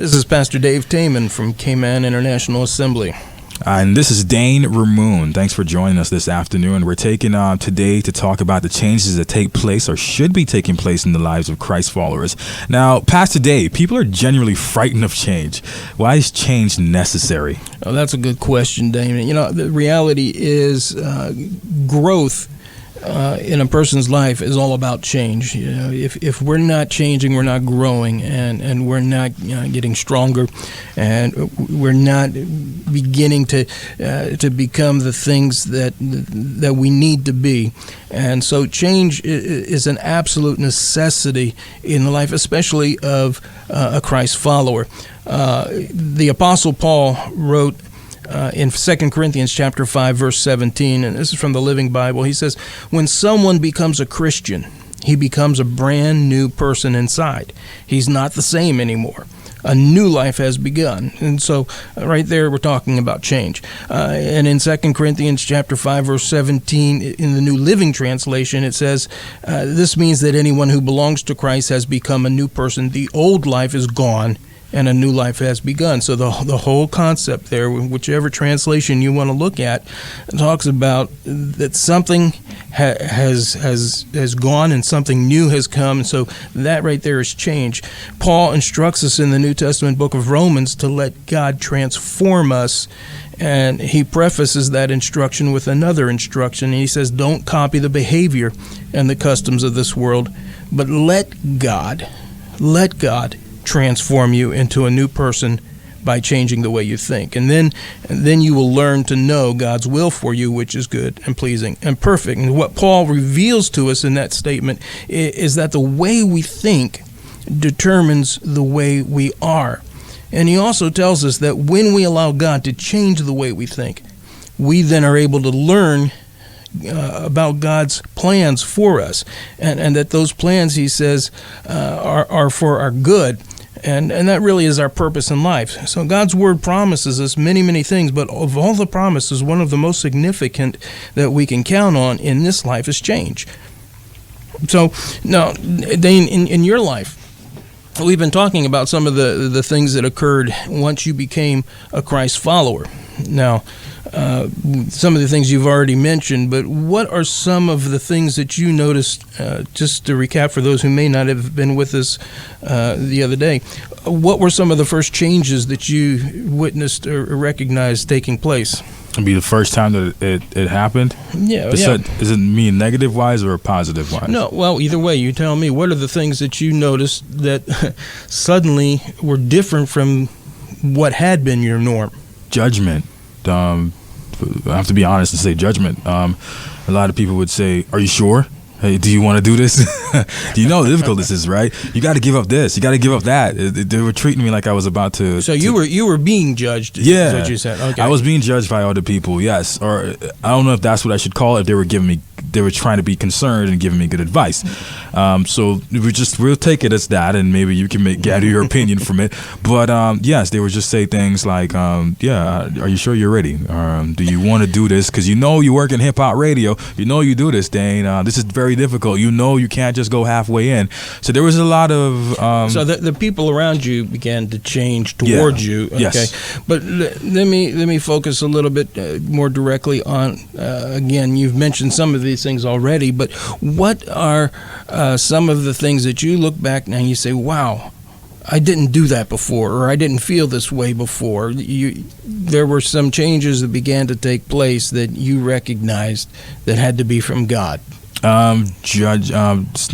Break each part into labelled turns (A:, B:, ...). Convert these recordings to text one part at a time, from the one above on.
A: This is Pastor Dave Taman from Cayman International Assembly.
B: And this is Dane Ramoon. Thanks for joining us this afternoon. We're taking today to talk about the changes that take place or should be taking place in the lives of Christ followers. Now, Pastor Dave, people are generally frightened of change. Why is change necessary?
A: Oh, that's a good question, Dane. You know, the reality is growth in a person's life is all about change. You know, if we're not changing, we're not growing, and we're not getting stronger, and we're not beginning to become the things that we need to be. And so change is an absolute necessity in the life, especially of a Christ follower. The Apostle Paul wrote in 2 Corinthians chapter 5, verse 17, and this is from the Living Bible. He says, when someone becomes a Christian, he becomes a brand new person inside. He's not the same anymore. A new life has begun. And so right there we're talking about change. And in 2 Corinthians chapter 5, verse 17, in the New Living Translation, it says, this means that anyone who belongs to Christ has become a new person. The old life is gone, and a new life has begun. So the whole concept there, whichever translation you want to look at, talks about that something has gone and something new has come. And so that right there is change. Paul instructs us in the New Testament book of Romans to let God transform us. And he prefaces that instruction with another instruction. And he says, don't copy the behavior and the customs of this world, but let God transform you into a new person by changing the way you think. And then you will learn to know God's will for you, which is good and pleasing and perfect. And what Paul reveals to us in that statement is that the way we think determines the way we are. And he also tells us that when we allow God to change the way we think, we then are able to learn about God's plans for us, and that those plans, he says, are for our good. And that really is our purpose in life. So God's Word promises us many, many things, but of all the promises, one of the most significant that we can count on in this life is change. So now, Dane, in your life, we've been talking about some of the things that occurred once you became a Christ follower. Now, some of the things you've already mentioned, but what are some of the things that you noticed, just to recap for those who may not have been with us the other day, what were some of the first changes that you witnessed or recognized taking place?
B: It'd be the first time that it happened?
A: Yeah.
B: Does it mean negative-wise or positive-wise?
A: No, well, either way, you tell me. What are the things that you noticed that suddenly were different from what had been your norm?
B: Judgment. I have to be honest and say judgment. A lot of people would say, are you sure? Hey, do you want to do this? Do you know how difficult this is, right? You got to give up this. You got to give up that. They were treating me like I was about to.
A: So you were being judged.
B: Yeah,
A: is what you said. Okay.
B: I was being judged by other people. Yes, or I don't know if that's what I should call it. If they were trying to be concerned and giving me good advice. So we'll take it as that, and maybe you can gather your opinion from it. But yes, they would just say things like, "Yeah, are you sure you're ready? Do you want to do this? Because you work in hip hop radio. You do this, Dane. This is very difficult. You can't just go halfway in." So there was a lot of.
A: So the people around you began to change towards you. Okay.
B: Yes.
A: But let me focus a little bit more directly on. Again, you've mentioned some of these things already, but what are some of the things that you look back now and you say, wow, I didn't do that before, or I didn't feel this way before? There were some changes that began to take place that you recognized that had to be from God.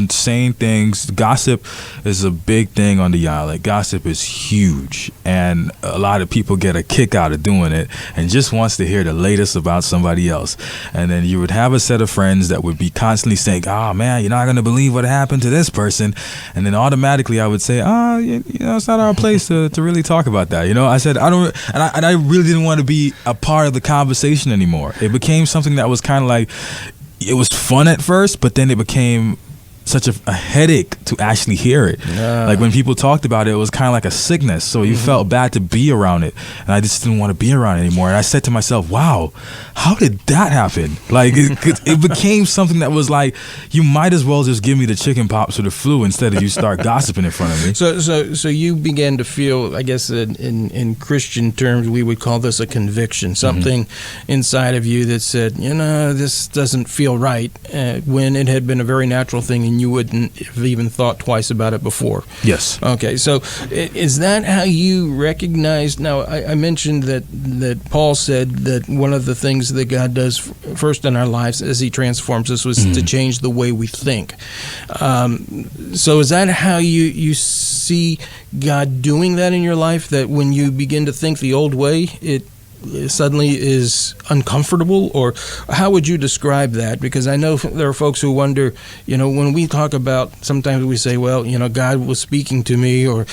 B: Saying things. Gossip is a big thing on the island. Gossip is huge, and a lot of people get a kick out of doing it and just wants to hear the latest about somebody else. And then you would have a set of friends that would be constantly saying, "Oh man, you're not going to believe what happened to this person," and then automatically I would say, it's not our place to really talk about that. I said I don't, and I really didn't want to be a part of the conversation anymore. It became something that was kind of like. It was fun at first, but then it became such a headache to actually hear it. Like when people talked about it, it was kind of like a sickness. So you felt bad to be around it, and I just didn't want to be around it anymore. And I said to myself, "Wow, how did that happen?" Like it became something that was like, you might as well just give me the chicken pox or the flu instead of you start gossiping in front of me.
A: So you began to feel, I guess, in Christian terms, we would call this a conviction, something inside of you that said, this doesn't feel right, when it had been a very natural thing and you wouldn't have even thought twice about it before.
B: Yes.
A: Okay, so is that how you recognized? Now, I mentioned that Paul said that one of the things that God does first in our lives as he transforms us was to change the way we think. So is that how you see God doing that in your life, that when you begin to think the old way, it suddenly is uncomfortable? Or how would you describe that? Because I know there are folks who wonder, when we talk about, sometimes we say, well, God was speaking to me, or,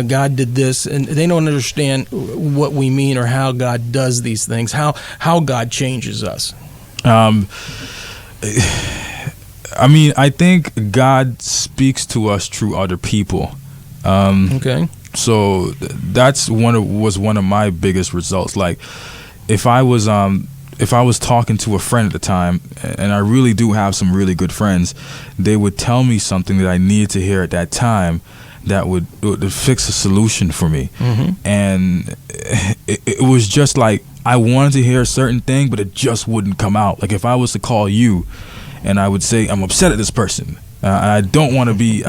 A: God did this, and they don't understand what we mean or how God does these things, how God changes us.
B: I think God speaks to us through other people.
A: Okay.
B: So that's was one of my biggest results. Like if I was talking to a friend at the time, and I really do have some really good friends, they would tell me something that I needed to hear at that time that would fix a solution for me. And it was just like I wanted to hear a certain thing, but it just wouldn't come out. Like if I was to call you and I would say, I'm upset at this person, I don't want to be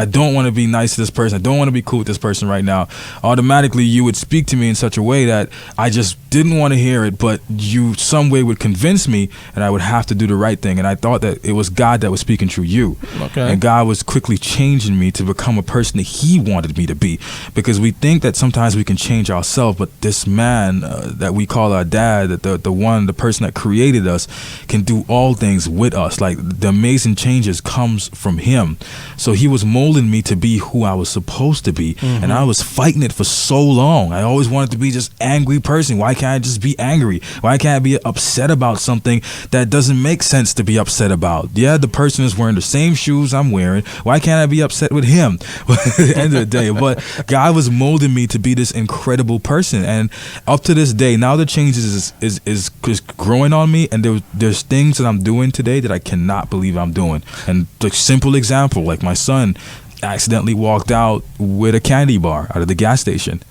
B: nice to this person, I don't want to be cool with this person right now, automatically you would speak to me in such a way that I just didn't want to hear it, but you some way would convince me, and I would have to do the right thing. And I thought that it was God that was speaking through you. Okay. And God was quickly changing me to become a person that he wanted me to be, because we think that sometimes we can change ourselves, but this man that we call our dad, the person that created us, can do all things with us. Like the amazing changes comes from him. So he was molding me to be who I was supposed to be. And I was fighting it for so long. I always wanted to be just angry person. Why can't I just be angry? Why can't I be upset about something that doesn't make sense to be upset about? Yeah, the person is wearing the same shoes I'm wearing. Why can't I be upset with him? At the end of the day, but God was molding me to be this incredible person. And up to this day, now the changes is growing on me, and there's things that I'm doing today that I cannot believe I'm doing. And the simple example, like my son accidentally walked out with a candy bar out of the gas station,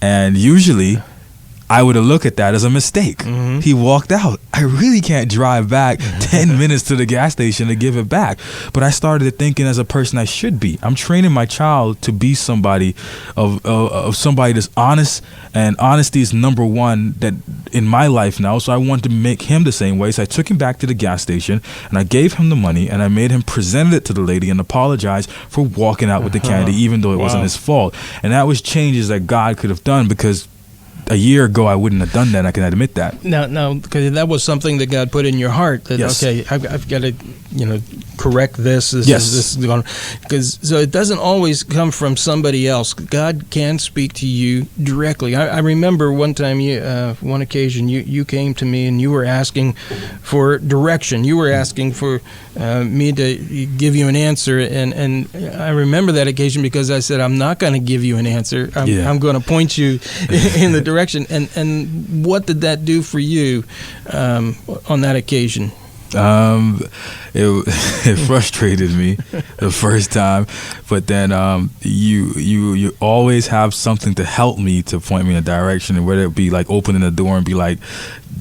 B: and usually I would have looked at that as a mistake. He walked out. I really can't drive back 10 minutes to the gas station to give it back. But I started thinking as a person I should be. I'm training my child to be somebody of somebody that's honest, and honesty is number one that in my life now. So I want to make him the same way. So I took him back to the gas station, and I gave him the money, and I made him present it to the lady and apologize for walking out with the candy, even though it wasn't his fault. And that was changes that God could have done, because a year ago I wouldn't have done that. I can admit that. Now,
A: because that was something that God put in your heart. That
B: yes.
A: Okay, I've got to, correct this.
B: Yes.
A: This is going. Because so it doesn't always come from somebody else. God can speak to you directly. I remember one time, one occasion, you came to me and you were asking for direction. You were asking for me to give you an answer, and I remember that occasion because I said, I'm not going to give you an answer. I'm going to point you in the direction. And what did that do for you on that occasion?
B: It frustrated me the first time, but then you always have something to help me, to point me in a direction, and whether it be like opening the door and be like,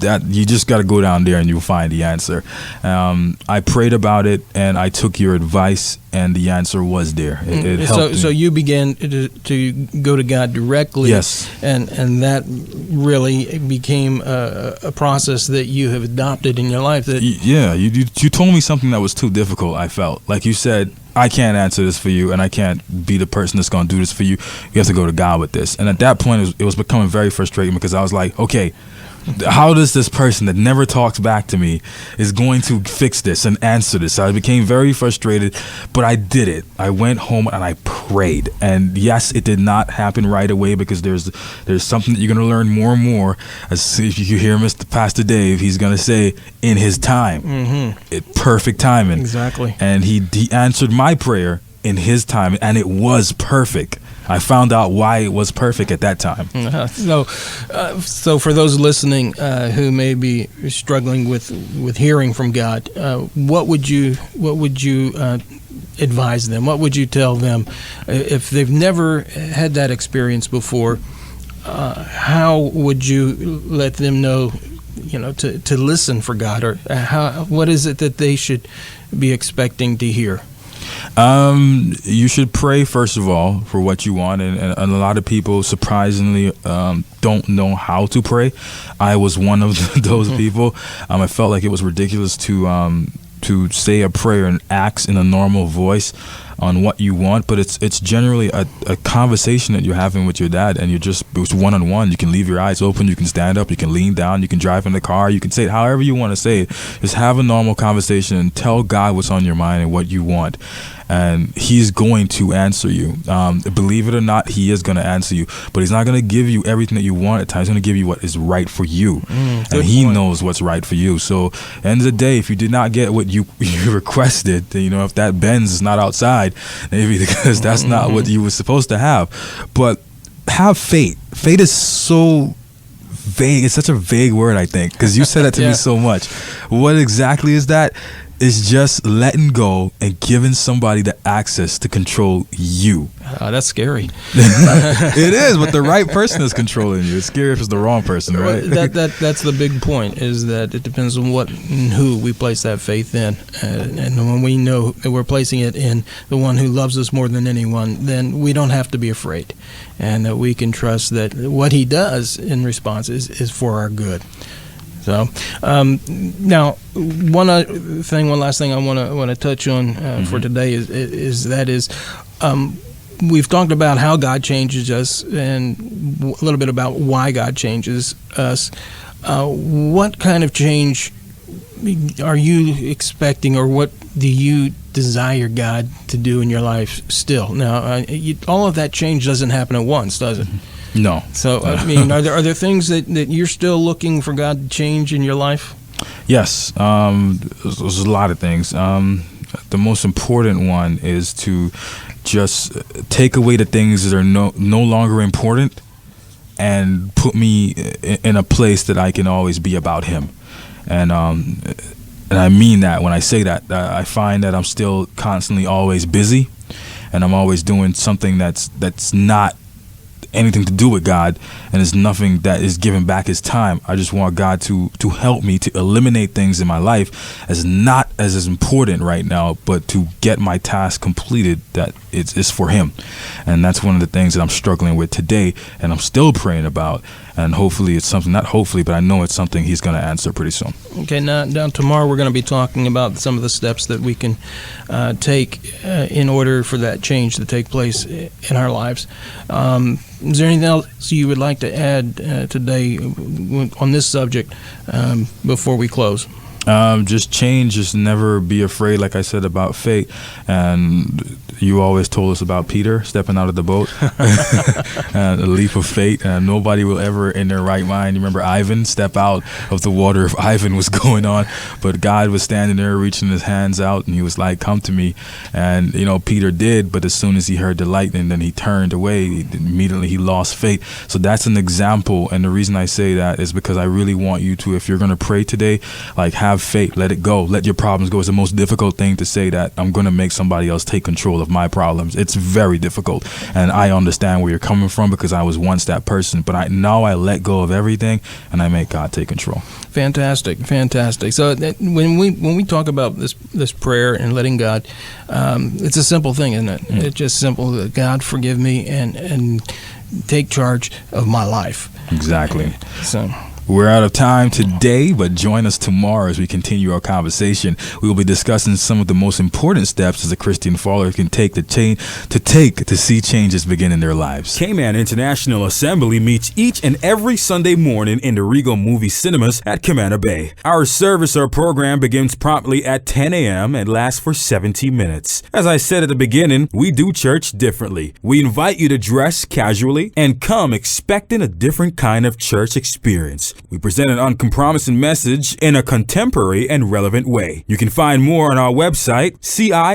B: that you just got to go down there and you'll find the answer. I prayed about it, and I took your advice, and the answer was there. It helped me.
A: So you began to go to God directly.
B: Yes.
A: And that really became a process that you have adopted in your life.
B: You told me something that was too difficult, I felt. Like you said, I can't answer this for you, and I can't be the person that's going to do this for you. You have to go to God with this. And at that point, it was becoming very frustrating, because I was like, okay, how does this person that never talks back to me is going to fix this and answer this? I became very frustrated, but I did it. I went home and I prayed. And yes, it did not happen right away, because there's something that you're going to learn more and more. As if you hear Mr. Pastor Dave, he's going to say, in his time. Perfect timing.
A: Exactly.
B: And he answered my prayer in his time, and it was perfect. I found out why it was perfect at that time.
A: So for those listening who may be struggling with hearing from God, what would you advise them? What would you tell them if they've never had that experience before? How would you let them know, to listen for God, or what is it that they should be expecting to hear?
B: You should pray, first of all, for what you want, and a lot of people surprisingly don't know how to pray. I was one of those people. I felt like it was ridiculous to say a prayer and ask in a normal voice on what you want, but it's generally a conversation that you're having with your dad, and it's one-on-one. You can leave your eyes open, you can stand up, you can lean down, you can drive in the car, you can say it however you want to say it. Just have a normal conversation and tell God what's on your mind and what you want, and he's going to answer you. Believe it or not, he is going to answer you, but he's not going to give you everything that you want at times. He's going to give you what is right for you, and he knows what's right for you. So at the end of the day, if you did not get what you requested, then, if that Benz is not outside, maybe because that's not what you were supposed to have. But have faith. Faith is so vague. It's such a vague word, I think, because you said that to me so much. What exactly is that? It's just letting go and giving somebody the access to control you.
A: That's scary.
B: It is, but the right person is controlling you. It's scary if it's the wrong person, right?
A: That's the big point, is that it depends on what and who we place that faith in. And when we know that we're placing it in the one who loves us more than anyone, then we don't have to be afraid. And that we can trust that what he does in response is for our good. So now, one last thing I want to touch on for today is we've talked about how God changes us and a little bit about why God changes us. What kind of change are you expecting, or what do you desire God to do in your life still? Now, all of that change doesn't happen at once, does it?
B: No.
A: So, are there things that you're still looking for God to change in your life?
B: Yes. There's a lot of things. The most important one is to just take away the things that are no longer important and put me in a place that I can always be about him. And I mean that when I say that. I find that I'm still constantly always busy, and I'm always doing something that's not anything to do with God, and it's nothing that is giving back his time. I just want God to help me to eliminate things in my life as not as important right now, but to get my task completed that it's for him. And that's one of the things that I'm struggling with today, and I'm still praying about. And hopefully it's something, not hopefully, but I know it's something he's going to answer pretty soon. Okay, now tomorrow we're going to be talking about some of the steps that we can take in order for that change to take place in our lives. Is there anything else you would like to add today on this subject before we close? Just change, just never be afraid, like I said, about fate. And you always told us about Peter stepping out of the boat, and a leap of fate. And nobody will ever in their right mind, you remember Ivan, step out of the water if Ivan was going on. But God was standing there reaching his hands out, and he was like, come to me. And, Peter did, but as soon as he heard the lightning, then he turned away. Immediately he lost faith. So that's an example. And the reason I say that is because I really want you to, if you're going to pray today, like, have faith, let it go, let your problems go. It's the most difficult thing to say, that I'm going to make somebody else take control of my problems. It's very difficult, and I understand where you're coming from, because I was once that person, but now I let go of everything and I make God take control. Fantastic. So when we talk about this prayer and letting God, it's a simple thing, isn't it? It's just simple. God, forgive me and take charge of my life. Exactly. So We're out of time today, but join us tomorrow as we continue our conversation. We will be discussing some of the most important steps as a Christian follower can take to see changes begin in their lives.
C: Cayman International Assembly meets each and every Sunday morning in the Regal Movie Cinemas at Camana Bay. Our service or program begins promptly at 10 a.m. and lasts for 70 minutes. As I said at the beginning, we do church differently. We invite you to dress casually and come expecting a different kind of church experience. We present an uncompromising message in a contemporary and relevant way. You can find more on our website, CIAGKY.com.